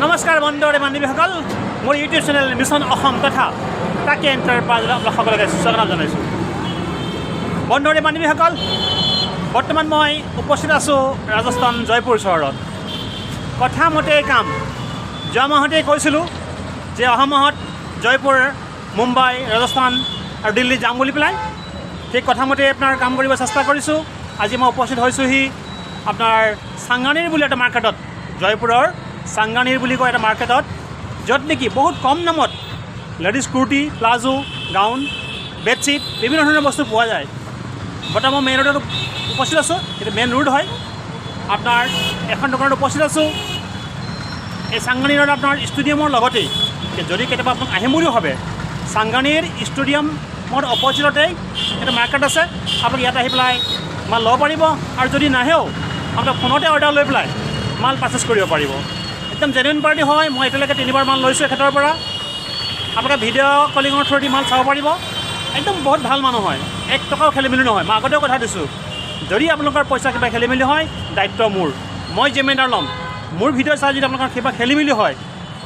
নমস্কাৰ বন্ধুৰে বান্ধৱীসকল, মোৰ YouTube channel mission Assam তথা তাকে এণ্টাৰপ্ৰাইজলৈ আপোনাক সকলোকে স্বাগতম জনাইছোঁ। বন্ধুৰে বান্ধৱীসকল, বৰ্তমান মই উপস্থিত আছোঁ ৰাজস্থান জয়পুৰ চহৰত। কথামতে কাম যোৱা মাহতেই কৈছিলোঁ যে অহা মাহত জয়পুৰ, মুম্বাই, ৰাজস্থান আৰু দিল্লী যাম বুলি পেলাই। সেই কথামতে আপোনাৰ কাম কৰিব চেষ্টা কৰিছোঁ। আজি মই উপস্থিত হৈছোঁহি আপোনাৰ চাংগানিৰ বুলি এটা মাৰ্কেটত, জয়পুৰৰ চাংগানিৰ বুলি কয় এটা মাৰ্কেটত, য'ত নেকি বহুত কম দামত ladies kurti, palazzo, gown, bedsheet বিভিন্ন ধৰণৰ বস্তু পোৱা যায়। বৰ্তমান মই মেইন ৰোডত উপস্থিত আছোঁ। এইটো মেইন ৰোড হয়। আপোনাৰ এখন দোকানত উপস্থিত আছোঁ। এই চাংগানিৰ আপোনাৰ ষ্টেডিয়ামৰ লগতেই, যদি কেতিয়াবা আপোনাক আহিম বুলিও ভাবে, চাংগানিৰ ষ্টেডিয়ামৰ অপজিটতেই এটা মাৰ্কেট আছে। আপোনাক ইয়াত আহি পেলাই মাল ল'ব পাৰিব, আৰু যদি নাহেও আপোনাক ফোনতে অৰ্ডাৰ লৈ পেলাই মাল পাৰ্চেছ কৰিব পাৰিব। একদম জেনুইন পাৰ্টি হয়। মই এতিয়ালৈকে 3বাৰ মাল লৈছোঁ এখেতৰ পৰা। আপোনালোকে ভিডিঅ' কলিঙৰ থ্ৰুদি মাল চাব পাৰিব। একদম বহুত ভাল মানুহ হয়, 1 টকাও খেলিমেলি নহয়। মই আগতেও কথা দিছোঁ, যদি আপোনালোকৰ পইচা কিবা খেলিমেলি হয়, দায়িত্ব মোৰ, মই জিম্মেদাৰ ল'ম। মোৰ ভিডিঅ' চাই যদি আপোনালোকৰ কিবা খেলিমেলি হয়,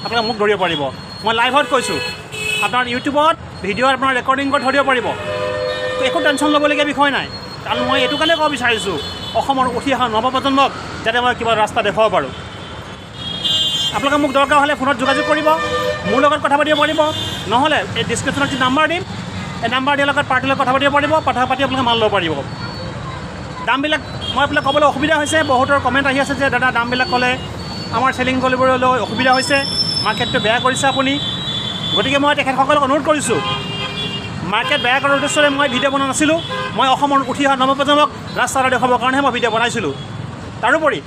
আপোনালোকে মোক ধৰিব পাৰিব। মই লাইভত কৈছোঁ, আপোনাৰ ইউটিউবত ভিডিঅ' আপোনাৰ ৰেকৰ্ডিং কৰি ধৰিব পাৰিব। একো টেনশ্যন ল'বলগীয়া বিষয় নাই। কাৰণ মই এইটো কাৰণে ক'ব বিচাৰিছোঁ, অসমৰ উঠি অহা নৱপ্ৰজন্মক যাতে মই কিবা ৰাস্তা দেখুৱাব পাৰোঁ। আপোনালোকে মোক দৰকাৰ হ'লে ফোনত যোগাযোগ কৰিব, মোৰ লগত কথা পাতিব পাৰিব। নহ'লে এই ডিছক্ৰিপশ্যনত যি নাম্বাৰ দিম, এই নাম্বাৰ দিয়াৰ লগত পাৰ্টিৰ লগত কথা পাতিব পাৰিব। কথা পাতি আপোনালোকে মাল ল'ব পাৰিব। দামবিলাক মই আপোনাক ক'বলৈ অসুবিধা হৈছে। বহুতৰ কমেণ্ট আহি আছে যে দাদা দামবিলাক ক'লে আমাৰ চেলিং কৰিবলৈ অসুবিধা হৈছে, মাৰ্কেটটো বেয়া কৰিছে আপুনি। গতিকে মই তেখেতসকলক অনুৰোধ কৰিছোঁ, মাৰ্কেট বেয়া কৰাৰ উদ্দেশ্যৰে মই ভিডিঅ' বনোৱা নাছিলোঁ। মই অসমৰ উঠি অহা নৱপ্ৰজন্মক ৰাস্তাটো দেখুৱাবৰ কাৰণেহে মই ভিডিঅ' বনাইছিলোঁ। তাৰোপৰি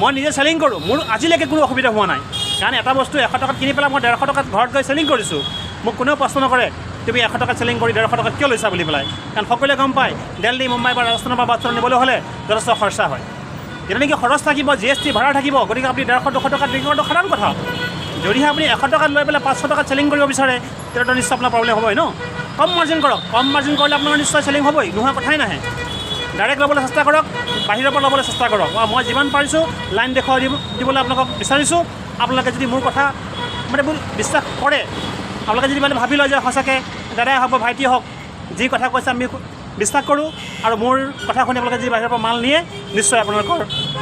মই নিজে চেলিং কৰোঁ, মোৰ আজিলৈকে কোনো অসুবিধা হোৱা নাই। কাৰণ এটা বস্তু 100 টকাত কিনি পেলাই মই 150 টকাত ঘৰত গৈ চেলিং কৰিছোঁ। মোক কোনেও প্ৰশ্ন নকৰে তুমি 100 টকাত চেলিং কৰি 150 টকাত কিয় লৈছা বুলি পেলাই। কাৰণ সকলোৱে গম পায় দিল্লী, মুম্বাই বা ৰাজস্থানৰ পৰা বাছৰ নিবলৈ হ'লে যথেষ্ট খৰচা হয়। যেতিয়া নেকি খৰচ থাকিব, GST ভাড়া থাকিব, গতিকে আপুনি 150-200 টকাত বিক্ৰী কৰাটো সাধাৰণ কথা। যদিহে আপুনি 100 টকাত লৈ পেলাই 500 টকাত চেলিং কৰিব বিচাৰে, তেতিয়াতো নিশ্চয় আপোনাৰ প্ৰব্লেম হ'বই ন। কম মাৰ্জিন কৰক। কম মাৰ্জিন কৰিলে আপোনাৰ নিশ্চয় চেলিং হ'বই, নোহোৱা কথাই নাহে। ডাইৰেক্ট ল'বলৈ চেষ্টা কৰক, বাহিৰৰ পৰা ল'বলৈ চেষ্টা কৰক। মই যিমান পাৰিছোঁ লাইন দেখুৱাই দিবলৈ আপোনালোকক বিচাৰিছোঁ। আপোনালোকে যদি মোৰ কথা মানে বিশ্বাস কৰে, আপোনালোকে যদি মানে ভাবি লয় যে সঁচাকৈ দাদাই হওক বা ভাইটিয়ে হওক, যি কথা কৈছে আমি বিশ্বাস কৰোঁ, আৰু মোৰ কথা শুনি আপোনালোকে যদি বাহিৰৰ পৰা মাল নিয়ে, নিশ্চয় আপোনালোকৰ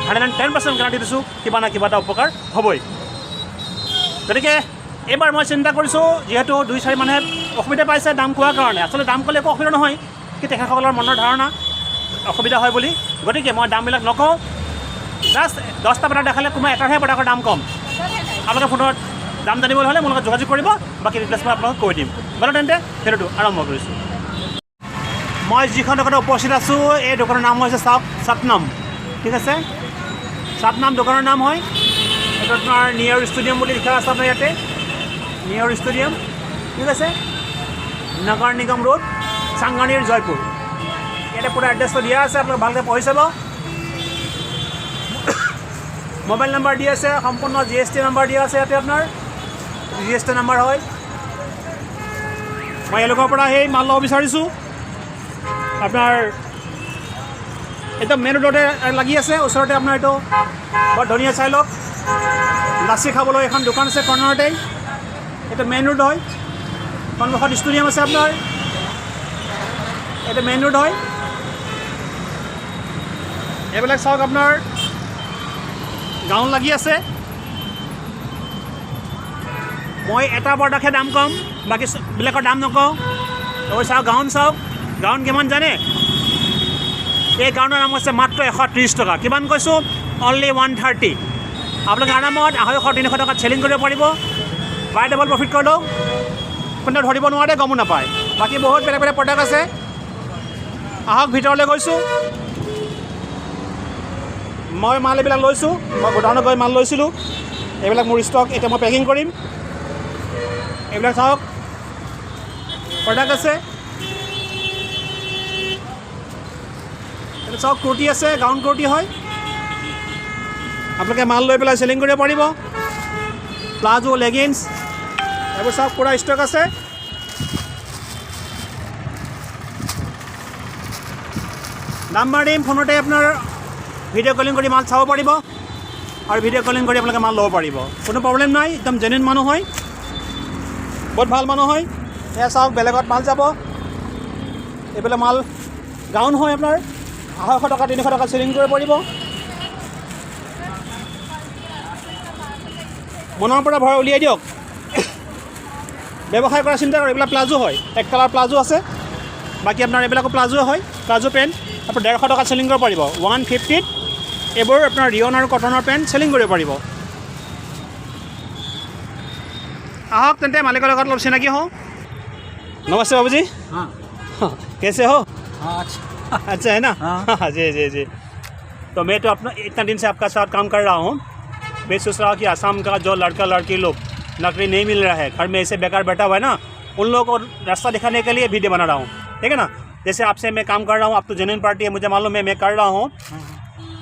110% গেৰাণ্টি দিছোঁ কিবা না কিবা এটা উপকাৰ হ'বই। গতিকে এইবাৰ মই চিন্তা কৰিছোঁ, যিহেতু 2-4 মানুহে অসুবিধা পাইছে দাম কোৱাৰ কাৰণে। আচলতে দাম ক'লে একো অসুবিধা নহয়, কিন্তু তেখেতসকলৰ মনৰ ধাৰণা অসুবিধা হয় বুলি। গতিকে মই দামবিলাক নকওঁ। জাষ্ট 10টা প্ৰডাক্ট দেখালে কোনোবা এটাৰহে প্ৰডাক্টৰ দাম কম। আপোনালোকে ফোনত দাম জানিবলৈ হ'লে মোৰ লগত যোগাযোগ কৰিব, বাকী ডিটেইলছ মই আপোনালোকক কৈ দিম। বাৰু তেন্তে ভিডিঅ'টো আৰম্ভ কৰিছোঁ। মই যিখন দোকানত উপস্থিত আছোঁ, এই দোকানৰ নাম হৈছে সাতনাম। ঠিক আছে, সাতনাম দোকানৰ নাম হয়। এইটো আপোনাৰ নিয়ৰ ষ্টেডিয়াম বুলি লিখা আছে আপোনাৰ ইয়াতে, নিয়ৰ ষ্টেডিয়াম। ঠিক আছে, নগৰ নিগম ৰোড, চাংগানিৰ, জয়পুৰ। ইয়াতে পুৰা এড্ৰেছটো দিয়া আছে, আপোনালোকে ভালকৈ পঢ়ি চাব। মোবাইল নাম্বাৰ দিয়া আছে, সম্পূৰ্ণ GST নাম্বাৰ দিয়া আছে। ইয়াতে আপোনাৰ GST নাম্বাৰ হয়। মই এওঁলোকৰ পৰা সেই মাল ল'ব বিচাৰিছোঁ। আপোনাৰ একদম মেইন ৰোডতে লাগি আছে, ওচৰতে আপোনাৰ এইটো বৰ ধুনীয়া চাই লওক। লাচি খাবলৈ এখন দোকান আছে কৰ্ণাৰতেই। এইটো মেইন ৰোড হয়, সন্মুখত ষ্টেডিয়াম আছে আপোনাৰ। এইটো মেইন ৰোড হয়। এইবিলাক চাওক, আপোনাৰ গাউন লাগি আছে। মই এটা প্ৰডাক্টহে দাম কম, বাকীবিলাকৰ দাম নকওঁ। তই চাওক, গাউন চাওক। গাউন কিমান জানে? এই গাউনৰ দাম হৈছে মাত্ৰ 130 টকা। কিমান কৈছোঁ? অনলি 130। আপোনালোকে আৰামত 250-300 টকাত চেলিং কৰিব পাৰিব। বাই ডাবল প্ৰফিট কৰি লওক। কোনেও ধৰিব নোৱাৰে, গমো নাপায়। বাকী বহুত বেলেগ বেলেগ প্ৰডাক্ট আছে। আহক ভিতৰলৈ গৈছোঁ। মই মাল এইবিলাক লৈছোঁ, মই গোডাউনত গৈ মাল লৈছিলোঁ। এইবিলাক মোৰ ষ্টক, এতিয়া মই পেকিং কৰিম। এইবিলাক চাওক, প্ৰডাক্ট আছে। এইটো চাওক, কুৰ্তি আছে, গাউন কুৰ্তি হয়। আপোনালোকে মাল লৈ পেলাই চেলিং কৰিব পাৰিব। প্লাজো, লেগিংছ, এইবোৰ চাওক, পূৰা ষ্টক আছে। নাম্বাৰ দিম, ফোনতে আপোনাৰ ভিডিঅ' কলিং কৰি মাল চাব পাৰিব। আৰু ভিডিঅ' কলিং কৰি আপোনালোকে মাল ল'ব পাৰিব কোনো প্ৰব্লেম নাই একদম জেনুইন মানুহ হয় বহুত ভাল মানুহ হয় এয়া চাওক বেলেগত মাল যাব এইফালে মাল গাউন হয় আপোনাৰ 250 টকা 300 টকা চেলিং কৰিব পাৰিব মনৰ পৰা ভৰাই উলিয়াই দিয়ক ব্যৱসায় কৰা চিন্তা কৰক এইবিলাক প্লাজো হয় এক কালাৰ প্লাজো আছে বাকী আপোনাৰ এইবিলাকো প্লাজো হয় প্লাজো পেণ্ট আপুনি 150 টকা চেলিং কৰিব পাৰিব 150ত এইবোৰ আপোনাৰ ৰিয়ন আৰু কটনৰ পেণ্ট চেলিং কৰিব পাৰিব আহক তেন্তে মালিকৰ লগত অলপ চিনাকি হওঁ नमस्ते बाबू जी हाँ कैसे हो हाँ अच्छा अच्छा है ना हाँ जी जी जी तो मैं तो अपना इतना दिन से आपका साथ काम कर रहा हूँ मैं सोच रहा हूँ कि असम का जो लड़का लड़की लोग नौकरी नहीं मिल रहा है घर में ऐसे बेकार बैठा हुआ है ना उन लोगों को रास्ता दिखाने के लिए वीडियो बना रहा हूँ ठीक है ना जैसे आपसे मैं काम कर रहा हूँ आप तो जेन्युइन पार्टी है मुझे मालूम है मैं कर रहा हूँ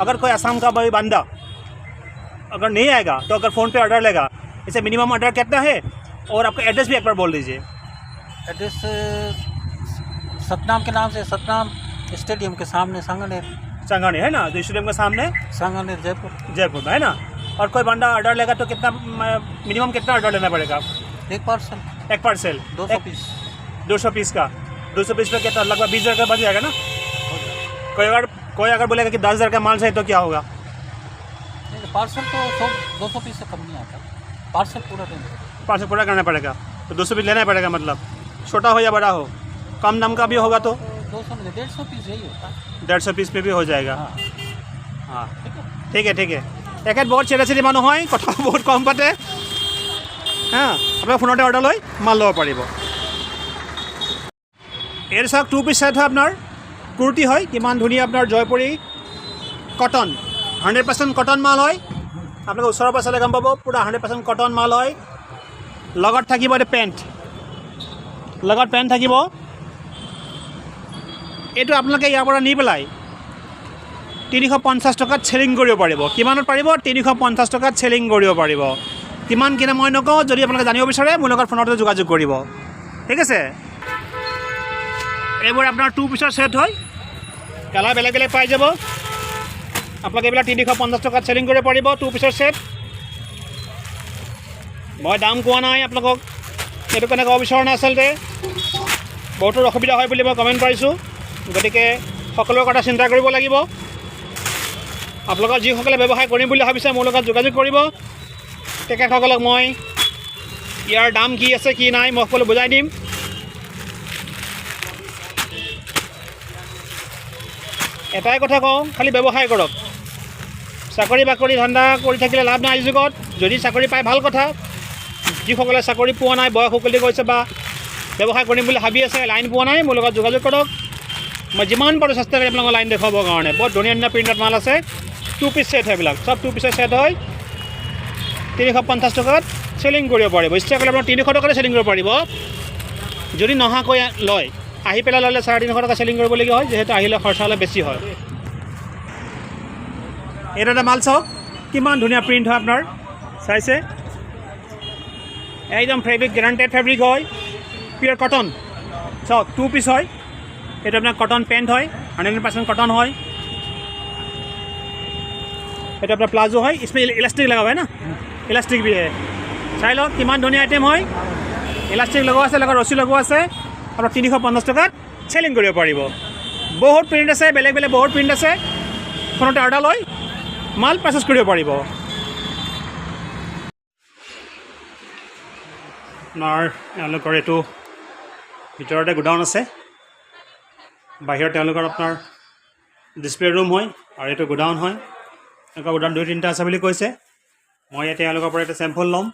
अगर कोई असम का भाई बंदा अगर नहीं आएगा तो अगर फ़ोन पे ऑर्डर लेगा इसे मिनिमम ऑर्डर कितना है और आपका एड्रेस भी एक बार बोल दीजिए एड्रेस सतनाम के नाम से सतनाम स्टेडियम के सामने संगनेर संगानी है ना जो स्टेडियम के सामने संगनेर जयपुर जयपुर में है ना और कोई बंदा ऑर्डर लेगा तो कितना मिनिमम कितना ऑर्डर लेना पड़ेगा एक पार्सल एक पार्सल 200 पीस 200 पीस का 200 पीस पे कितना लगभग 20,000 का बच जाएगा ना कोई अगर बोलेगा कि 10,000 का माल चाहिए तो क्या होगा पार्सल तो 200 पीस से कम नहीं आता पार्सल पूरा करना पड़ेगा तो 200 पीस लेना पड़ेगा मतलब छोटा हो या बड़ा हो कम दाम का भी होगा तो 200 में 150 पीस यही होता 150 पीस पे भी हो जाएगा हाँ हाँ ठीक है এখেত বহুত চিৰা চিৰি মানুহ হয় কথা বহুত কম পাতে হা আপোনাৰ ফোনতে অৰ্ডাৰ লৈ মাল ল'ব পাৰিব এৰ চাওক 2 পিচ সেট হয় আপোনাৰ কুৰ্তি হয় কিমান ধুনীয়া আপোনাৰ জয়পুৰী কটন 100% কটন মাল হয় আপোনালোকে ওচৰৰ পৰা চালে গম পাব পুৰা 100% কটন মাল হয় লগত থাকিব এটা পেণ্ট লগত পেণ্ট থাকিব এইটো আপোনালোকে ইয়াৰ পৰা নি পেলাই 350 টকাত চেলিং কৰিব পাৰিব কিমানত পাৰিব 350 টকাত চেলিং কৰিব পাৰিব কিমান কিনা মই নকওঁ যদি আপোনালোকে জানিব বিচাৰে মোৰ লগত ফোনতে যোগাযোগ কৰিব ঠিক আছে এইবোৰ আপোনাৰ 2 পিচৰ সেট হয় কালাৰ বেলেগ বেলেগ পাই যাব আপোনালোকে এইবিলাক 350 টকাত চেলিং কৰিব পাৰিব 2 পিচৰ সেট মই দাম কোৱা নাই আপোনালোকক এইটো কাৰণে ক'ব বিচৰা নাই আচলতে বহুতো অসুবিধা হয় বুলি মই কমেণ্ট পাইছোঁ গতিকে সকলোৰে কথা চিন্তা কৰিব লাগিব আপোনালোকৰ যিসকলে ব্যৱসায় কৰিম বুলি ভাবিছে মোৰ লগত যোগাযোগ কৰিব তেখেতসকলক মই ইয়াৰ দাম কি আছে কি নাই মই সকলো বুজাই দিম এটাই কথা কওঁ খালি ব্যৱসায় কৰক চাকৰি বাকৰি ধান্দা কৰি থাকিলে লাভ নাই আজিৰ যুগত যদি চাকৰি পায় ভাল কথা যিসকলে চাকৰি পোৱা নাই বয়স উকলি গৈছে বা ব্যৱসায় কৰিম বুলি ভাবি আছে লাইন পোৱা নাই মোৰ লগত যোগাযোগ কৰক মই যিমান পাৰোঁ চেষ্টা কৰি আপোনালোকৰ লাইন দেখুৱাবৰ কাৰণে বহুত ধুনীয়া ধুনীয়া প্ৰিণ্টত মাল আছে 2 পিচ সেট হয় এইবিলাক চব 2 পিচৰ সেট হয় 350 টকাত চেলিং কৰিব পাৰিব ইচ্ছা কৰিলে আপোনাৰ 300 টকাতে চেলিং কৰিব পাৰিব যদি নহাকৈ লয় আহি পেলাই ল'লে 350 টকা চেলিং কৰিবলগীয়া হয় যিহেতু আহিলে খৰচা হ'লে বেছি হয় এইটো এটা মাল চাওক কিমান ধুনীয়া প্ৰিণ্ট হয় আপোনাৰ চাইছে একদম ফেব্ৰিক গ্যাৰাণ্টেড ফেব্ৰিক হয় পিয়ৰ কটন চাওক 2 পিচ হয় এটা আপনার কটন প্যান্ট হয় 100% कॉटन है এটা আপনার प्लाजो है इसमें इलास्टिक लगा हुआ है ना इलास्टिक भी है चाई लो कि धुनिया आइटेम है इलास्टिक लगवा আছে লগত रसी लगवा আছে আপনার 350 টাকাত সেলিং কৰিব পাৰিব বহুত প্ৰিণ্ট আছে বেলেগ বেলেগ বহুত প্ৰিণ্ট আছে ফোনতে অৰ্ডাৰ লৈ মাল পাৰচেজ কৰিব পাৰিব আপোনাৰ এওঁলোকৰ এইটো ভিতৰতে গোডাউন আছে বাহিৰত তেওঁলোকৰ আপোনাৰ ডিসপ্লে ৰুম হয় আৰু এইটো গোডাউন হয় এনেকুৱা গোডাউন 2-3টা আছে বুলি কৈছে মই ইয়াতে তেওঁলোকৰ পৰা এটা চেম্পল ল'ম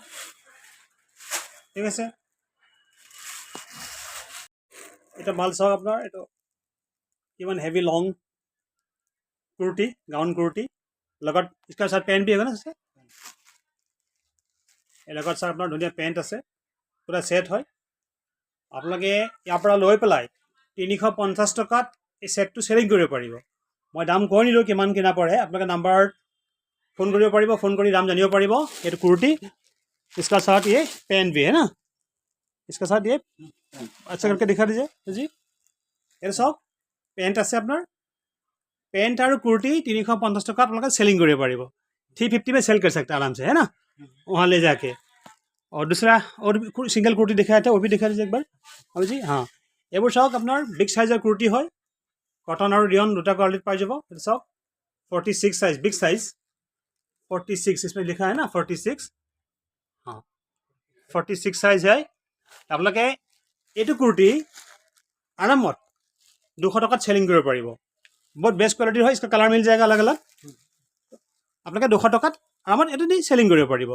ঠিক আছে এটা মাল চাওক আপোনাৰ এইটো কিমান হেভি লং কুৰ্তি গাউন কুৰ্তি লগত इसका साथ पैंट भी होगा ना इससे এই লগত চাওক আপোনাৰ ধুনীয়া পেণ্ট আছে পুৰা সেট হয় আপোনালোকে ইয়াৰ পৰা লৈ পেলাই 350 টকাত এই সেটটো সেলিং কৰিব পাৰিব মই দাম কৈ নিলো কিমান কিনা পৰে আপোনালোকে নাম্বাৰ फोन কৰিব পাৰিব फोन কৰি দাম জানিব পাৰিব এইটো কুৰ্তি इसका साथ ये पैंट भी है ना इसका साथ ये अच्छा करके दिखा दीजिए जी ये सब पैंट আছে আপোনাৰ पैंट और कुर्ती 350 টকা আপোনালোকে সেলিং কৰিব পাৰিব 350 में सेल कर सकते हैं आराम से, है ना, वहाँ ले जाके। और दूसरा और सिंगल कुर्ती दिखाया था, वो भी दिखा दीजिए एक बार अब जी। हाँ, এইবোৰ চাওক আপোনাৰ বিগ সাইজৰ কুৰ্তি হয়, কটন আৰু ৰিয়ন দুটা কোৱালিটিত পাই যাব। এইটো চাওক 46 साइज, बिग साइज 46, इसमें लिखा है ना 46। हाँ 46 साइज है। আপোনালোকে এইটো কুৰ্তি আৰামত 200 টকাত চেলিং কৰিব পাৰিব। बहुत बेस्ट क्वालिटी है, इसका कलर मिल जाएगा अलग अलग। আপোনালোকে 200 টকাত আৰামত এইটো দি চেলিং কৰিব পাৰিব।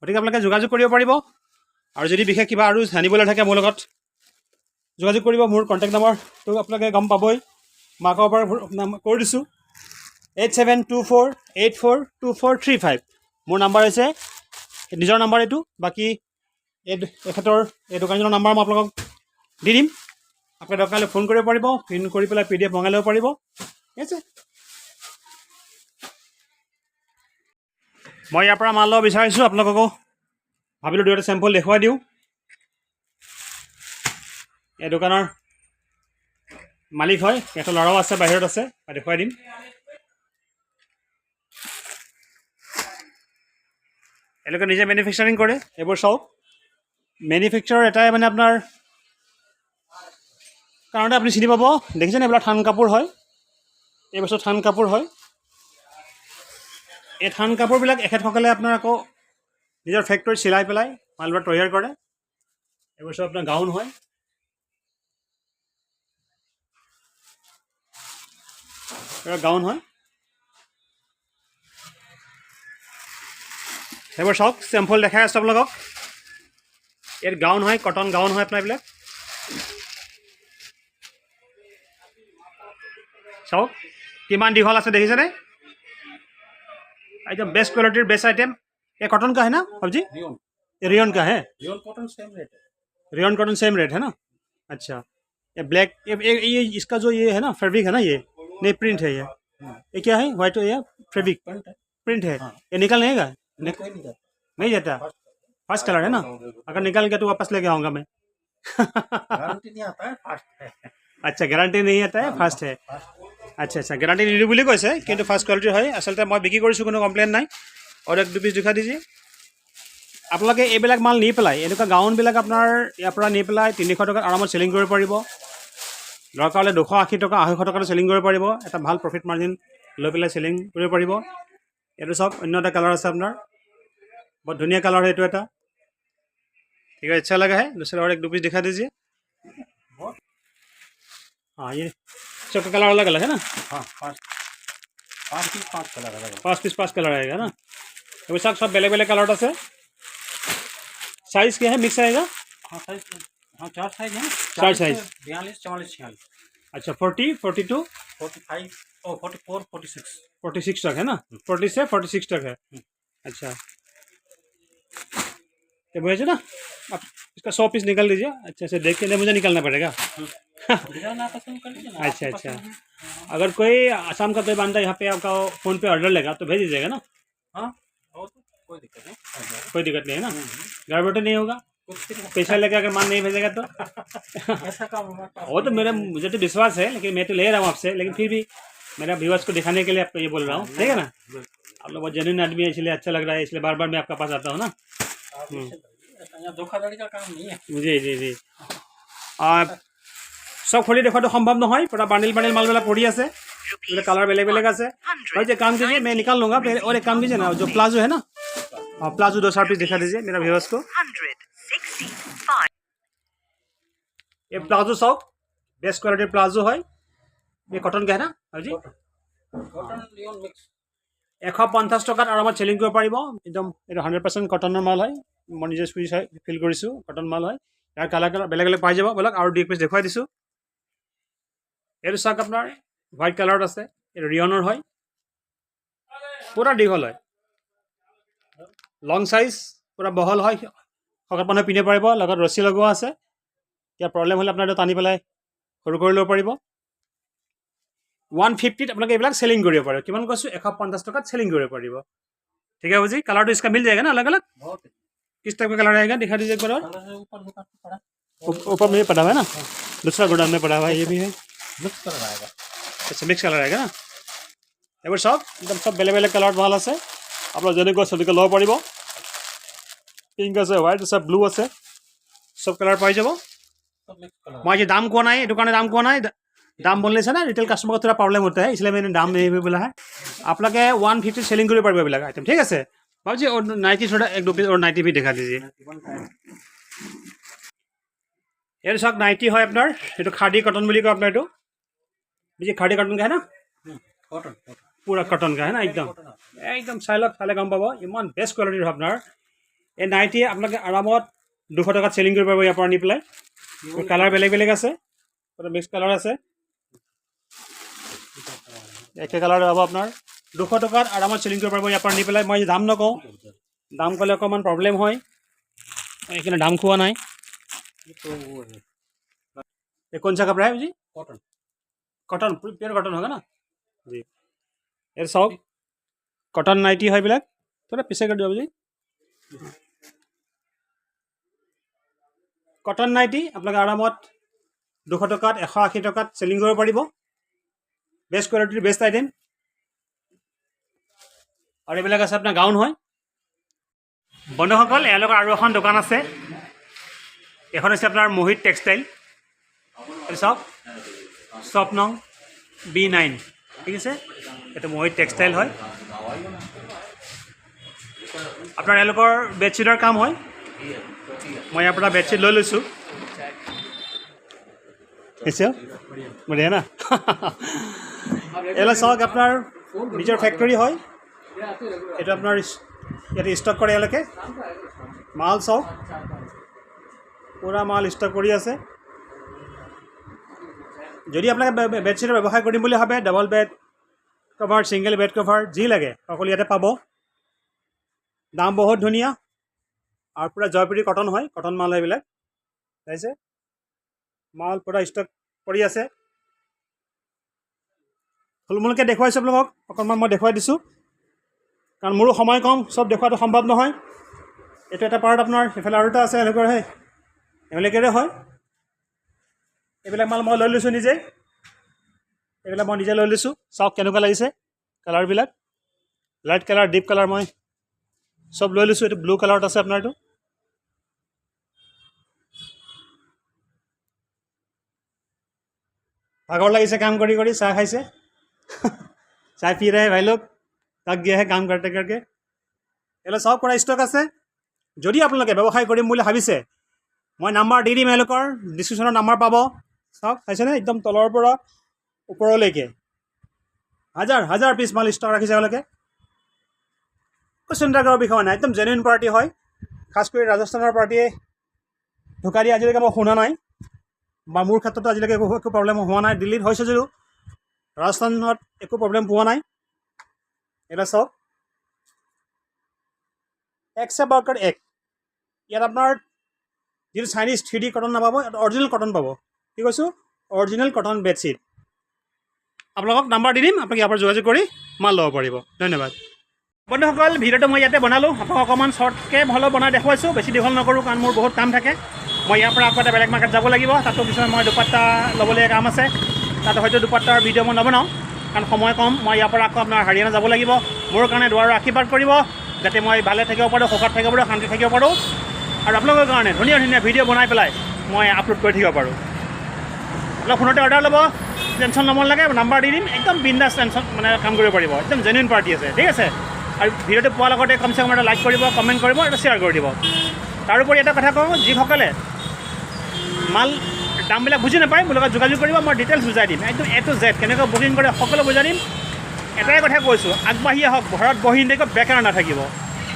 গতিকে আপোনালোকে যোগাযোগ কৰিব পাৰিব। আৰু যদি বিশেষ কিবা আৰু জানিবলৈ থাকে মোৰ লগত যোগাযোগ কৰিব। মোৰ কণ্টেক্ট নম্বৰটো আপোনালোকে গম পাবই, মই আকৌ এবাৰ কৈ দিছোঁ 8724842435 মোৰ নাম্বাৰ হৈছে, নিজৰ নাম্বাৰ এইটো। বাকী এখেতৰ এই দোকানজনৰ নাম্বাৰ মই আপোনালোকক দি দিম। আপোনালোকে দৰকাৰ হ'লে ফোন কৰিব পাৰিব, ফোন কৰি পেলাই PDF মঙাই ল'ব পাৰিব, ঠিক আছে। মই ইয়াৰ পৰা মাল ল'ব বিচাৰিছোঁ, আপোনালোককো ভাবিলোঁ দুটা চেম্পল দেখুৱাই দিওঁ। এই দোকানৰ মালিক হয়, এটা ল'ৰাও আছে বাহিৰত আছে, দেখুৱাই দিম। এওঁলোকে নিজে মেনুফেকচাৰিং কৰে। এইবোৰ চাওক, মেনুফেকচাৰ এটাই মানে আপোনাৰ কাৰণতে আপুনি চিনি পাব। দেখিছেনে এইবিলাক থান কাপোৰ হয়, এই বস্তু থান কাপোৰ হয়। এই থান কাপোৰবিলাক এখেতসকলে আপোনাৰ আকৌ নিজৰ ফেক্টৰীত চিলাই পেলাই মালবোৰ তৈয়াৰ কৰে। এইবোৰ চব আপোনাৰ গাউন হয়। গাউন হয়, সেইবোৰ চাওক চেম্পল দেখাই আছোঁ আপোনালোকক। ইয়াত গাউন হয়, কটন গাউন হয় আপোনাৰ এইবিলাক। চাওক কিমান দীঘল আছে দেখিছেনে, एकदम बेस्ट क्वालिटी बेस्ट आइटम। ये कॉटन का है ना अब जी, रियन का है। रियन कॉटन सेम रेट है, रियन कॉटन सेम रेट है ना। अच्छा, ये ब्लैक ये इसका जो ये है ना फैब्रिक है ना, ये नहीं प्रिंट है, ये क्या है, व्हाइट ये फैब्रिक प्रिंट है। ये निकल नहीं गया, नहीं जाता। फर्स्ट कलर है ना, अगर निकल गया तो वापस लेके आऊँगा मैं। गारंटी नहीं आता है, फास्ट है। अच्छा, गारंटी नहीं आता है, फास्ट है। আচ্ছা আচ্ছা, গেৰাণ্টি নিদিওঁ বুলি কৈছে, কিন্তু ফাৰ্ষ্ট কোৱালিটিৰ হয়। আচলতে মই বিক্ৰী কৰিছোঁ, কোনো কমপ্লেইন নাই। আৰু এক 2 পিচ দেখুৱাই দিছে। আপোনালোকে এইবিলাক মাল নি পেলাই এনেকুৱা গাউনবিলাক আপোনাৰ ইয়াৰ পৰা নি পেলাই 300 টকাত আৰামত চেলিং কৰিব পাৰিব। দৰকাৰ হ'লে 280 টকা 250 টকাত চেলিং কৰিব পাৰিব। এটা ভাল প্ৰফিট মাৰ্জিন লৈ পেলাই চেলিং কৰিব পাৰিব। এইটো চাওক, অন্য এটা কালাৰ আছে আপোনাৰ, বহুত ধুনীয়া কালাৰ হয় এইটো এটা। ঠিক আছে, আচ্ছা লগা है। दूसरा और एक 2 पीस दिखा दीजिए। हाँ, ये सबका कलर अलग अलग है ना। हाँ, 5 कलर अलग है, 5 पीस 5 कलर आएगा ना। तो सब सब बेले बेले कलर আছে। साइज क्या है, मिक्स आएगा। हाँ साइज, हाँ 4 साइज है, 4 साइज 42 44 46। अच्छा, 40 42 45 और 44 46 46 तक है ना, 40 से 46 तक है। अच्छा, तो भेजो ना आप, इसका 100 पीस निकाल दीजिए। अच्छा से देख के नहीं, मुझे निकालना पड़ेगा। अच्छा अच्छा, अगर कोई आसाम का कोई बंदा यहाँ पे आपका फ़ोन पे ऑर्डर लेगा तो भेज दीजिएगा ना। हाँ, कोई दिक्कत नहीं, कोई दिक्कत नहीं है ना, गड़बड़ तो नहीं होगा। पैसा लेके अगर मान नहीं भेजेगा तो ऐसा काम वो तो मुझे तो विश्वास है, लेकिन मैं तो ले रहा हूँ आपसे, लेकिन फिर भी मेरा व्यूअर्स को दिखाने के लिए आपको ये बोल रहा हूँ, ठीक है ना। आप लोग बहुत जेन्युइन आदमी है, इसलिए अच्छा लग रहा है, इसलिए बार बार मैं आपका पास आता हूँ ना। ধোখাধড়ি का काम नहीं है। जी जी जी। सब খুলি দেখুৱাটো সম্ভৱ নহয়, পুৰা বান্ডিল বান্ডিল মালবিলাক পৰি আছে, কালাৰ বেলেগ বেলেগ আছে। और जो काम कीजिए, मैं निकाल लूँगा। और एक काम कीजिए ना, जो प्लाजो है ना, हाँ प्लाजो 2 पीस दिखा दीजिए मेरा व्यूअर्स को। ये प्लाजो सब बेस्ट क्वालिटी प्लाजो है। ये कॉटन का है ना जी, कॉटन रियन मिक्स 150 টকাত আৰামত চেলিং কৰিব পাৰিব। একদম এইটো 100% কটনৰ মাল হয়, মই নিজে চুই চাই ফিল কৰিছোঁ, কটন মাল হয়। ইয়াৰ কালাৰ বেলেগ বেলেগ পাই যাব। বলক আৰু 2 পিচ দেখুৱাই দিছোঁ। এইটো চাওক আপোনাৰ হোৱাইট কালাৰত আছে, এইটো ৰিয়নৰ হয়, পুৰা দীঘল হয়, লং চাইজ, পুৰা বহল হয়, শকত মানুহে পিন্ধিব পাৰিব। লগত ৰছী লগোৱা আছে, ইয়াৰ প্ৰব্লেম হ'লে আপোনাৰ এইটো টানি পেলাই সৰু কৰি ল'ব পাৰিব। 150 আপোনালোকে এইবিলাক চেলিং কৰিব পাৰিব। কিমান কৈছোঁ, 150 টকাত চেলিং কৰিব পাৰিব। ठीक है जी, कलर तो इसका मिल जाएगा ना अलग अलग। किस टाइप का कलर आएगा, दिखा दीजिए एक बार और। ऊपर में पड़ा हुआ है ना, दूसरा गोडाउन में पड़ा हुआ है, ये भी है, मिक्स कलर आएगा। अच्छा मिक्स कलर आएगा ना। एबार सब एकदम सब बेले बेले कलर माल আছে। আপোনাৰ যেনেকুৱা তেনেকৈ ল'ব পাৰিব পিংক আছে হোৱাইট আছে ব্লু আছে চব কালাৰ পাই যাব सब मिक्स कलर मैं ये दाम को ना है दुकान दाम को ना है दाम बोलने से ना रिटेल कस्टमर को थोड़ा प्रॉब्लम होता है इसलिए मैंने दाम नहीं बोला है आप लोग 150 सेलिंग कर पाएगा बेला आइटम ठीक है बाबू जी और नाइटी थोड़ा एक दो पीस और नाइटी भी दिखा दीजिए ये सब नाइटी है अपना ये तो खादी कॉटन बोली को अपना तो ये खादी कॉटन का है ना कॉटन पूरा कॉटन का है ना एकदम एकदम चाइलक चाले गम पाब इमान बेस्ट क्वालिटी अपना ये नाइटी आप लोग आराम 200 टका सेलिंग कर पाएगा यहाँ पर आनी पेलाई কালাৰ বেলেগ বেলেগ আছে মিক্স কালাৰ আছে একে কালাৰ হ'ব আপোনাৰ 200 টকাত আৰামত চেলিং কৰিব পাৰিব ইয়াৰ পৰা নি পেলাই মই দাম নকওঁ দাম ক'লে অকণমান প্ৰব্লেম হয় এইখিনি দাম খোৱা নাই तो वो है ये कौन सा कपड़ा है जी कॉटन कॉटन प्योर कॉटन होगा ना जी ये सब कॉटन नाइटी है এইবিলাক थोड़ा पीछे कर दियो जी कॉटन नाइटी आप आराम 200 टकात 180 टकात सेलिंग कर पारिब बेस्ट क्वालिटीर बेस्ट आइटेम और ये अपना गाउन है बंधुसकल एलोग और एखन दुकान आछे एखन आछे अपना मोहित टेक्सटाइल सब शॉप नং B9 ठीक है ये मोहित टेक्सटाइल है अपना एलोगर बेडशीटर काम है मैं यहाँ पर बेडशीट ले लैसो बढ़िया ना एला चाওক আপোনাৰ নিজৰ ফেক্টৰী হয় এটা আপোনাৰ ইয়াতে ষ্টক কৰে এলাকে মাল চাওক পুৰা মাল ষ্টক কৰি আছে যদি আপোনাক বেডশ্বীটৰ ব্যৱসায় কৰিম বুলি ভাবে double bed cover single bed cover যি লাগে সকলো ইয়াতে পাব দাম বহুত ধুনীয়া और पूरा जयपुरी कॉटन है कॉटन माल है ऐसे माल पूरा स्टक पड़ी आसे थुलमूल के देखुवाई सब लोग अकणमान मैं देखुवाई दिसो कारण मोर समय कम सब देखुवातो सम्भव নহয় एटो এটা पार्ट আপনার এফালে আৰু এটা আছে এনেকৈ হে এমলেকেৰে হয় এইবিলাক মাল মই লৈ লৈছো নিজে এইবিলাক মই নিজে লৈ লৈছো চাওক কেনেকুৱা লাগিছে কালাৰ বিলাক লাইট কালাৰ ডিপ কালাৰ মই सब লৈ লৈছো এটা ব্লু কালাৰত আছে আপোনাৰটো भागर लगी से काम करी करी चाय खाइसे चाय पी रहे हैं भाई लोग थक गया है काम करते करके एला सब पूरा स्टक আছে যদি আপোনালোকে ব্যৱসায় কৰিম বুলি ভাবিছে মই নাম্বাৰ দি দিম এলোকৰ ডিসক্ৰিপশনত নাম্বাৰ পাব সব চাইছেনে একদম তলৰ পৰা ওপৰলৈকে হাজাৰ হাজাৰ পিস মাল স্টক ৰাখিছে এলোকে চিন্তা কৰাৰ বিষয় নাই একদম জেনুইন পাৰ্টি হয় খাস কৰি ৰাজস্থানৰ পাৰ্টিয়ে ঢোকা দি আজিলৈকে মই শুনা নাই বা মোৰ ক্ষেত্ৰত আজিলৈকে একো প্ৰব্লেম হোৱা নাই দিল্লীত হৈছে যদিও ৰাজস্থানত একো প্ৰব্লেম পোৱা নাই এটা চাওক এক সে বাৰকাৰ এক ইয়াত আপোনাৰ যিটো চাইনিজ 3D কটন নাপাব অৰিজিনেল কটন পাব কি কৈছোঁ অৰিজিনেল কটন বেডশ্বীট আপোনালোকক নাম্বাৰ দি দিম আপোনালোকে ইয়াৰ পৰা যোগাযোগ কৰি মাল ল'ব পাৰিব ধন্যবাদ বন্ধুসকল ভিডিঅ'টো মই ইয়াতে বনালোঁ আপোনাক অকণমান শ্বৰ্টকৈ হ'লেও বনাই দেখুৱাইছোঁ বেছি দীঘল নকৰোঁ কাৰণ মোৰ বহুত কাম থাকে মই ইয়াৰ পৰা আকৌ এটা বেলেগ মাৰ্কেট যাব লাগিব তাতো কিছুমান মই দুপাট্টা ল'বলগীয়া কাম আছে তাত হয়তো দুপাট্টাৰ ভিডিঅ' মই নবনাওঁ কাৰণ সময় কম মই ইয়াৰ পৰা আকৌ আপোনাৰ হাৰিয়ানা যাব লাগিব মোৰ কাৰণে দুৱাৰৰ আশীৰ্বাদ কৰিব যাতে মই ভালে থাকিব পাৰোঁ সুখত থাকিব পাৰোঁ শান্তি থাকিব পাৰোঁ আৰু আপোনালোকৰ কাৰণে ধুনীয়া ধুনীয়া ভিডিঅ' বনাই পেলাই মই আপলোড কৰি থাকিব পাৰোঁ অলপ ফোনতে অৰ্ডাৰ ল'ব টেনশ্যন ল'ব নালাগে নাম্বাৰ দি দিম একদম বিন্দাছ টেনশ্যন মানে কাম কৰিব পাৰিব একদম জেনুইন পাৰ্টি আছে ঠিক আছে আৰু ভিডিঅ'টো পোৱাৰ লগতে কমচে কম এটা লাইক কৰিব কমেণ্ট কৰিব আৰু শ্বেয়াৰ কৰি দিব তাৰোপৰি এটা কথা কওঁ যিসকলে মাল দামবিলাক বুজি নাপায় মোৰ লগত যোগাযোগ কৰিব মই ডিটেইলছ বুজাই দিম একদম A to Z কেনেকৈ বুকিং কৰে সকলো বুজাই দিম এটাই কথা কৈছোঁ আগবাঢ়ি আহক ঘৰত বহি নেকি বেকাৰ নাথাকিব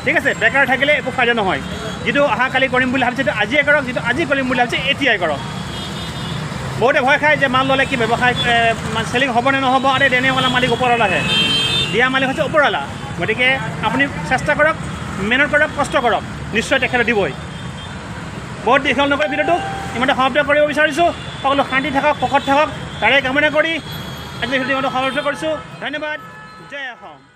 ঠিক আছে বেকাৰ থাকিলে একো ফাইদা নহয় যিটো অহাকালি কৰিম বুলি ভাবিছে সেইটো আজিয়ে কৰক যিটো আজি কৰিম বুলি ভাবিছে এতিয়াই কৰক বহুতে ভয় খায় যে মাল ল'লে কি ব্যৱসায় চেলিং হ'ব নে নহ'ব আৰে তেনেৱালা মালিক ওপৰৱালাহে দিয়া মালিক হৈছে ওপৰৱালা গতিকে আপুনি চেষ্টা কৰক মেহনত কৰক কষ্ট কৰক নিশ্চয় তেখেতে দিবই বহুত দীঘল নকৰি ভিডিঅ'টো ইমানতে সমাপ্ত কৰিব বিচাৰিছোঁ সকলো শান্তি থাকক সুখত থাকক তাৰে কামনা কৰি আজি ভিডিঅ'টো সমাপ্ত কৰিছোঁ ধন্যবাদ জয় অসম